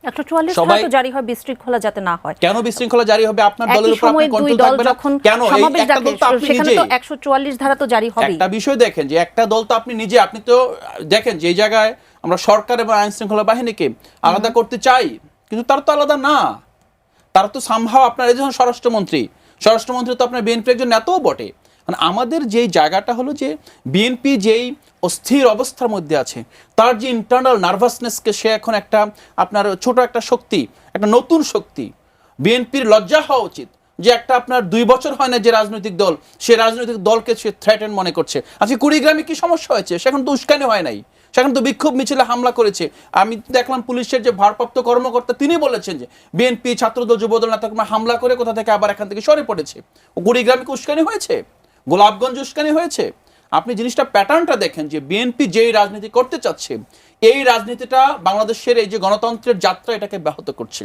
144 ধারা তো জারি হয় বিশৃঙ্খলা যাতে না হয়। কেন বিশৃঙ্খলা জারি হবে? আপনার দলের উপর আপনি কন্ট্রোল থাকবে না কেন? এই একটা দল তো আপনি নিজে, 144 ধারা তো জারি হবে। একটা বিষয় দেখেন যে একটা দল তো আপনি নিজে, আপনি তো দেখেন যে এই জায়গায় আমরা সরকার এবং আইন শৃঙ্খলা বাহিনীকে আলাদা করতে চাই, কিন্তু তারা তো আলাদা না। তারা তো সামহাও আপনার এই যখন স্বরাষ্ট্রমন্ত্রী তো আপনার বিএনপি একজন নেতাও বটে। মানে আমাদের যেই জায়গাটা হলো যে বিএনপি যেই অস্থির অবস্থার মধ্যে আছে, তার যে ইন্টারনাল নার্ভাসনেসকে সে এখন একটা আপনার ছোট একটা শক্তি, একটা নতুন শক্তি। বিএনপির লজ্জা হওয়া উচিত যে একটা আপনার 2 বছর হয় না যে রাজনৈতিক দল, সে রাজনৈতিক দলকে সে থ্রেটেন মনে করছে। আজকে কুড়িগ্রামে কি সমস্যা হয়েছে? সেখানে তো উস্কানি হয় নাই, সেখানে তো বিক্ষোভ মিছিলে হামলা করেছে। আমি দেখলাম পুলিশের যে ভারপ্রাপ্ত কর্মকর্তা তিনি বলেছেন যে বিএনপি ছাত্রদল যুবদল নেতাকর্মী হামলা করে কোথা থেকে আবার এখান থেকে সরে পড়েছে। কুড়িগ্রামে কি উস্কানি হয়েছে? গোলাপগঞ্জ উস্কানি হয়েছে? আপনি জিনিসটা প্যাটার্নটা দেখেন যে বিএনপি যেই রাজনীতি করতে চাচ্ছে, এই রাজনীতিটা বাংলাদেশের এই যে গণতন্ত্রের যাত্রা এটাকে ব্যাহত করছে।